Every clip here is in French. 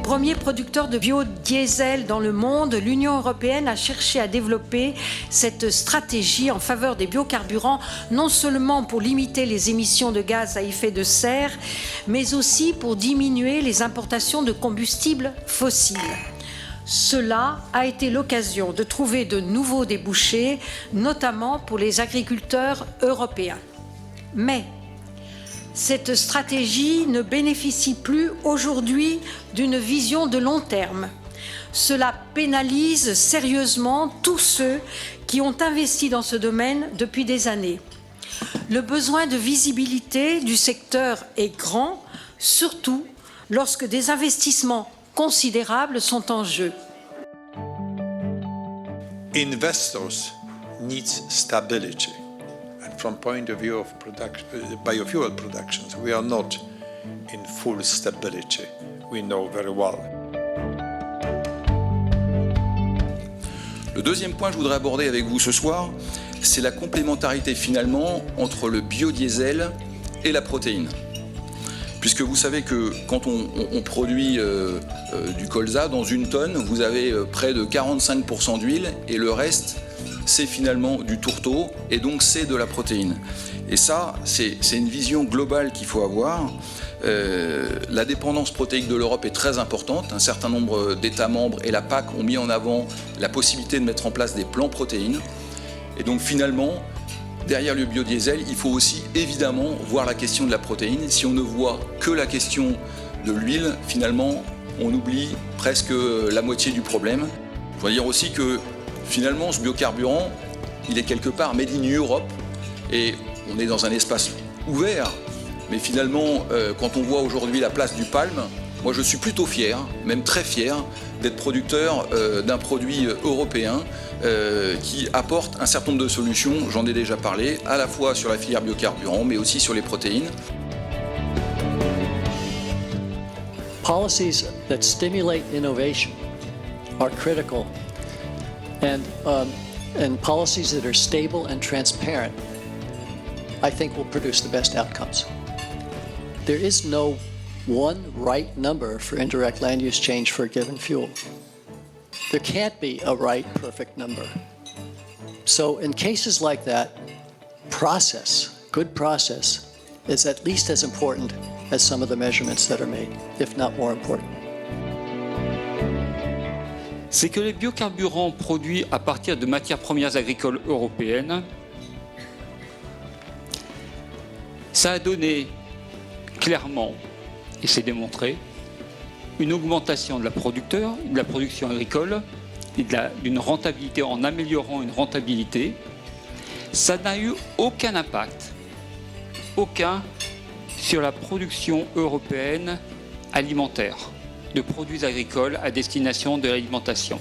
Premier producteur de biodiesel dans le monde, l'Union européenne a cherché à développer cette stratégie en faveur des biocarburants, non seulement pour limiter les émissions de gaz à effet de serre, mais aussi pour diminuer les importations de combustibles fossiles. Cela a été l'occasion de trouver de nouveaux débouchés, notamment pour les agriculteurs européens. Mais cette stratégie ne bénéficie plus aujourd'hui d'une vision de long terme. Cela pénalise sérieusement tous ceux qui ont investi dans ce domaine depuis des années. Le besoin de visibilité du secteur est grand, surtout lorsque des investissements considérables sont en jeu. Investors need stability. And from point of view of biofuel productions, we are not in full stability. We know very well. Le deuxième point que je voudrais aborder avec vous ce soir, c'est la complémentarité finalement entre le biodiesel et la protéine. Puisque vous savez que quand on produit du colza, dans une tonne, vous avez près de 45% d'huile et le reste, c'est finalement du tourteau et donc c'est de la protéine. Et ça, c'est une vision globale qu'il faut avoir. La dépendance protéique de l'Europe est très importante. Un certain nombre d'États membres et la PAC ont mis en avant la possibilité de mettre en place des plans protéines. Et donc finalement, derrière le biodiesel, il faut aussi évidemment voir la question de la protéine. Si on ne voit que la question de l'huile, finalement, on oublie presque la moitié du problème. Il faut dire aussi que finalement, ce biocarburant, il est quelque part made in Europe et on est dans un espace ouvert. Mais finalement, quand on voit aujourd'hui la place du palme, moi je suis plutôt fier, même très fier, d'être producteur d'un produit européen qui apporte un certain nombre de solutions, j'en ai déjà parlé, à la fois sur la filière biocarburant, mais aussi sur les protéines. Policies that stimulate innovation are critical. And policies that are stable and transparent, I think, will produce the best outcomes. There is no one right number for indirect land use change for a given fuel. There can't be a right, perfect number. So in cases like that, good process, is at least as important as some of the measurements that are made, if not more important. C'est que les biocarburants produits à partir de matières premières agricoles européennes, ça a donné clairement, et c'est démontré, une augmentation de la production agricole et d'une rentabilité en améliorant une rentabilité. Ça n'a eu aucun impact, aucun, sur la production européenne alimentaire, de produits agricoles à destination de l'alimentation.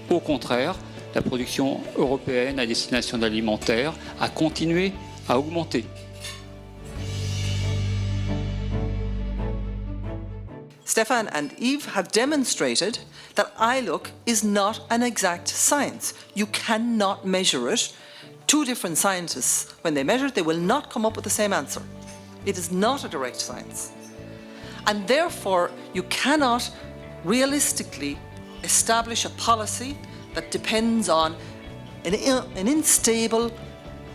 Au contraire, la production européenne à destination de l'alimentaire a continué à augmenter. Stefan and Yves have demonstrated that iLook is not an exact science. You cannot measure it. Two different scientists, when they measure it, they will not come up with the same answer. It is not a direct science. And therefore, you cannot realistically establish a policy that depends on an unstable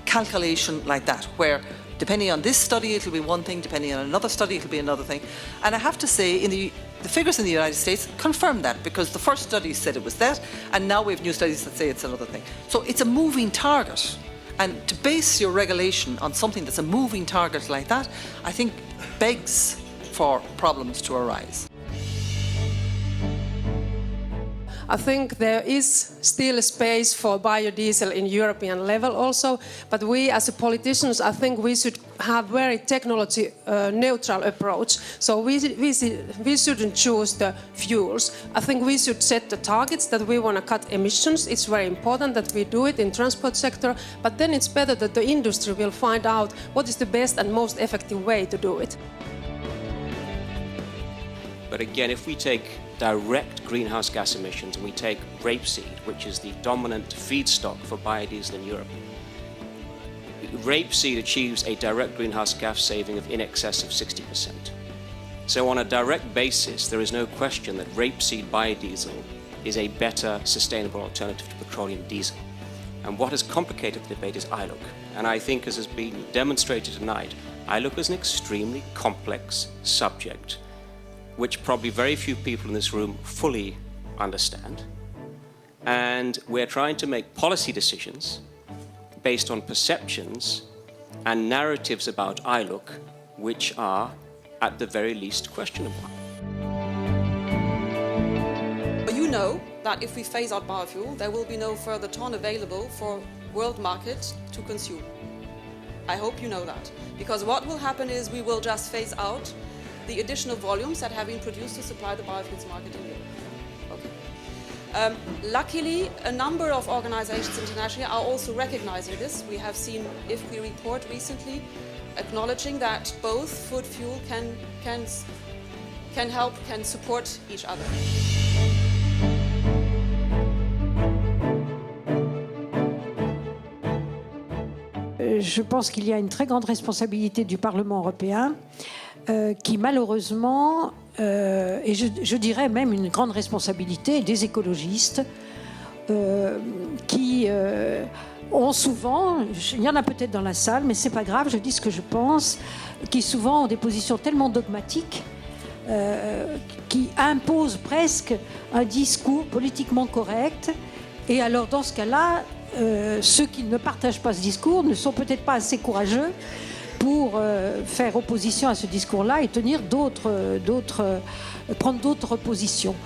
calculation like that, where depending on this study it'll be one thing, depending on another study it'll be another thing. And I have to say, the figures in the United States confirm that, because the first study said it was that, and now we have new studies that say it's another thing. So it's a moving target. And to base your regulation on something that's a moving target like that, I think begs for problems to arise. I think there is still space for biodiesel in European level also, but we as politicians, I think we should have very technology neutral approach. So we shouldn't choose the fuels. I think we should set the targets that we want to cut emissions. It's very important that we do it in transport sector, but then it's better that the industry will find out what is the best and most effective way to do it. But again, if we take direct greenhouse gas emissions and we take rapeseed, which is the dominant feedstock for biodiesel in Europe, rapeseed achieves a direct greenhouse gas saving of in excess of 60%. So on a direct basis, there is no question that rapeseed biodiesel is a better sustainable alternative to petroleum diesel. And what has complicated the debate is ILUC. And I think, as has been demonstrated tonight, ILUC is an extremely complex subject, which probably very few people in this room fully understand. And we're trying to make policy decisions based on perceptions and narratives about ILUC, which are, at the very least, questionable. You know that if we phase out biofuel, there will be no further ton available for world markets to consume. I hope you know that. Because what will happen is we will just phase out the additional volumes that have been produced to supply the biofuels market in Europe. Okay. Luckily, a number of organizations internationally are also recognizing this. We have seen IFPRI report recently acknowledging that both food fuel can help, can support each other. Je pense qu'il y a une très grande responsabilité du Parlement européen qui malheureusement, et je dirais même une grande responsabilité des écologistes qui ont souvent, il y en a peut-être dans la salle, mais c'est pas grave, je dis ce que je pense, qui souvent ont des positions tellement dogmatiques qui imposent presque un discours politiquement correct. Et alors dans ce cas-là, ceux qui ne partagent pas ce discours ne sont peut-être pas assez courageux pour faire opposition à ce discours-là et prendre d'autres positions.